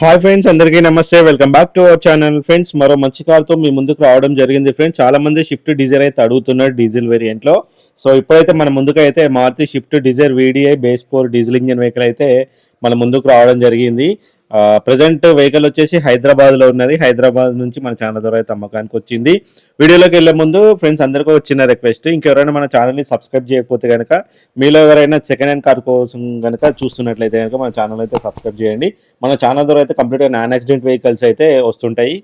Hi friends, అందరికీ నమస్తే. Welcome back to our channel. Friends, మరో మంచి కార్తో మీ ముందుకు రావడం జరిగింది. ఫ్రెండ్స్, చాలా మంది షిఫ్ట్ డిజైర్ అయితే అడుగుతున్నారు డీజిల్ వేరియంట్లో. సో ఇప్పుడైతే మన ముందుకు అయితే Maruti Swift Dzire VDI base 4 diesel engine vehicle అయితే మన ముందుకు రావడం జరిగింది. ప్రజెంట్ వెహికల్ వచ్చేసి హైదరాబాద్లో ఉన్నది. హైదరాబాద్ నుంచి మన ఛానల్ ద్వారా అయితే అమ్మకానికి వచ్చింది. వీడియోలోకి వెళ్ళే ముందు ఫ్రెండ్స్ అందరికీ వచ్చిన రిక్వెస్ట్, ఇంకెవరైనా మన ఛానల్ని సబ్స్క్రైబ్ చేయకపోతే కనుక, మీలో ఎవరైనా సెకండ్ హ్యాండ్ కార్ కోసం కనుక చూస్తున్నట్లయితే కనుక మన ఛానల్ అయితే సబ్స్క్రైబ్ చేయండి. మన ఛానల్ ద్వారా అయితే కంప్లీట్గా నాన్ యాక్సిడెంట్ వెహికల్స్ అయితే వస్తుంటాయి.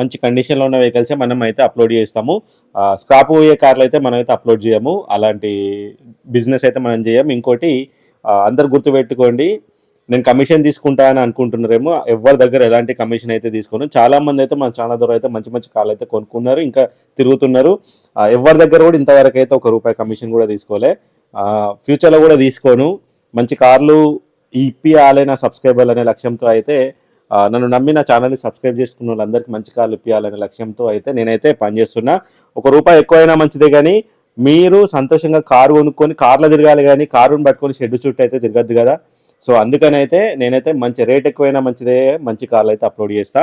మంచి కండిషన్లో ఉన్న వెహికల్సే మనం అయితే అప్లోడ్ చేస్తాము. స్క్రాప్ పోయే కార్లు అయితే మనం అయితే అప్లోడ్ చేయము. అలాంటి బిజినెస్ అయితే మనం చేయము. ఇంకోటి అందరు గుర్తుపెట్టుకోండి, నేను కమిషన్ తీసుకుంటా అని అనుకుంటున్నారేమో. ఎవరి దగ్గర ఎలాంటి కమిషన్ అయితే తీసుకోను. చాలామంది అయితే మన ఛానల్ ద్వారా అయితే మంచి మంచి కార్లు అయితే కొనుక్కున్నారు, ఇంకా తిరుగుతున్నారు. ఎవరి దగ్గర కూడా ఇంతవరకు అయితే ₹1 కమిషన్ కూడా తీసుకోలే. ఫ్యూచర్లో కూడా తీసుకోను. మంచి కార్లు ఇప్పియాలి నా సబ్స్క్రైబర్లు అనే లక్ష్యంతో అయితే, నన్ను నమ్మి నా ఛానల్ని సబ్స్క్రైబ్ చేసుకున్న వాళ్ళందరికీ మంచి కార్లు ఇప్పియాలనే లక్ష్యంతో అయితే నేనైతే పనిచేస్తున్నా. ₹1 ఎక్కువైనా మంచిదే, కానీ మీరు సంతోషంగా కారు కొనుక్కొని కార్లో తిరగాలి, కానీ కారుని పట్టుకొని షెడ్ చుట్టూ అయితే తిరగద్దు కదా. సో అందుకని అయితే నేనైతే మంచి రేట్ ఎక్కువైనా మంచిదే, మంచి కార్లు అయితే అప్లోడ్ చేస్తా.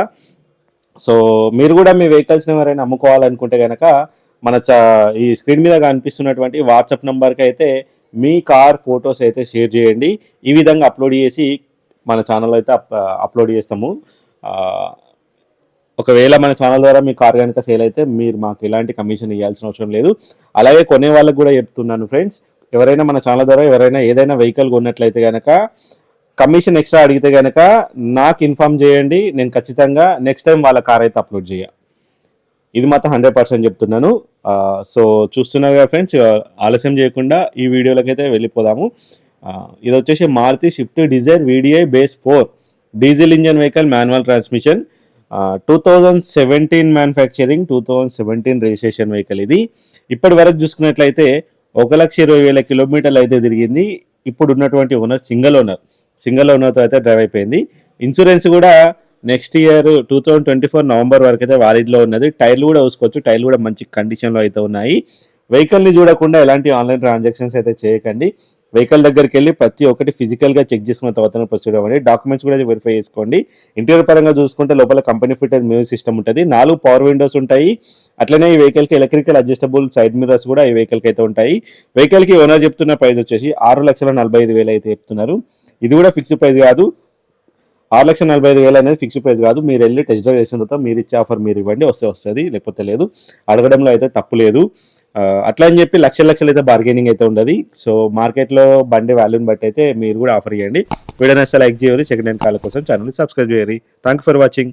సో మీరు కూడా మీ వెహికల్స్ని ఎవరైనా అమ్ముకోవాలనుకుంటే కనుక మన ఈ స్క్రీన్ మీద కనిపిస్తున్నటువంటి వాట్సాప్ నెంబర్కి అయితే మీ కార్ ఫొటోస్ అయితే షేర్ చేయండి. ఈ విధంగా అప్లోడ్ చేసి మన ఛానల్ అయితే అప్లోడ్ చేస్తాము. ఒకవేళ మన ఛానల్ ద్వారా మీ కార్ కనుక సేల్ అయితే మీరు మాకు ఎలాంటి కమిషన్ ఇవ్వాల్సిన అవసరం లేదు. అలాగే కొనే వాళ్ళకి కూడా చెప్తున్నాను ఫ్రెండ్స్, ఎవరైనా మన ఛానల్ ద్వారా ఎవరైనా ఏదైనా వెహికల్ కొన్నట్లయితే కనుక కమిషన్ ఎక్స్ట్రా అడిగితే కనుక నాకు ఇన్ఫామ్ చేయండి. నేను ఖచ్చితంగా నెక్స్ట్ టైం వాళ్ళ కార్ అయితే అప్లోడ్ చేయ. ఇది మాత్రం 100% చెప్తున్నాను. సో చూస్తున్నారు కదా ఫ్రెండ్స్, ఆలస్యం చేయకుండా ఈ వీడియోలోకి అయితే వెళ్ళిపోదాము. ఇది వచ్చేసి Maruti Swift Dzire VDI base 4 diesel engine vehicle, manual transmission, 2017 manufacturing, 2017 registration vehicle. ఇది ఇప్పటి వరకు చూసుకున్నట్లయితే 1,20,000 కిలోమీటర్లు అయితే తిరిగింది. ఇప్పుడు ఉన్నటువంటి ఓనర్ సింగిల్ ఓనర్తో అయితే డ్రైవ్ అయిపోయింది. ఇన్సూరెన్స్ కూడా నెక్స్ట్ ఇయర్ 2024 నవంబర్ వరకు అయితే వ్యాలిడ్లో ఉన్నది. టైర్లు కూడా చూసుకోవచ్చు, టైర్లు కూడా మంచి కండిషన్లో అయితే ఉన్నాయి. వెహికల్ని చూడకుండా ఎలాంటి ఆన్లైన్ ట్రాన్సాక్షన్స్ అయితే చేయకండి. వెహికల్ దగ్గరికి వెళ్ళి ప్రతి ఒక్కటి ఫిజికల్గా చెక్ చేసుకున్న తర్వాత ప్రొసీడ్ అవ్వండి. డాక్యుమెంట్స్ కూడా వెరిఫై చేసుకోండి. ఇంటీరియర్ పరంగా చూసుకుంటే లోపల కంపెనీ ఫిటెడ్ మ్యూజిక్ సిస్టమ్ ఉంటుంది. 4 పవర్ విండోస్ ఉంటాయి. అట్లనే ఈ వెహికల్కి ఎలక్ట్రికల్ అడ్జస్టబుల్ సైడ్ మిర్రర్స్ కూడా ఈ వెహికల్కి అయితే ఉంటాయి. వెహికల్కి ఓనర్ చెప్తున్న ప్రైస్ వచ్చేసి 6,45,000 అయితే చెప్తున్నారు. ఇది కూడా ఫిక్స్డ్ ప్రైస్ కాదు. 6,45,000 అనేది ఫిక్స్డ్ ప్రైస్ కాదు. మీరు వెళ్ళి టెస్ట్ డ్రైవ్ చేసిన తర్వాత మీరు ఇచ్చే ఆఫర్ మీరు ఇవ్వండి, వస్తుంది, లేకపోతే లేదు. అడగడంలో అయితే తప్పు లేదు. అట్లా అని చెప్పి లక్షలు అయితే బార్గెనింగ్ అయితే ఉండదు. సో మార్కెట్లో బండి వాల్యూని బట్టి అయితే మీరు కూడా ఆఫర్ ఇవ్వండి. వీడియోని అసలు లైక్ చేయాలి. సెకండ్ హ్యాండ్ కార్ల కోసం ఛానల్ని సబ్స్క్రైబ్ చేయాలి. Thank for watching.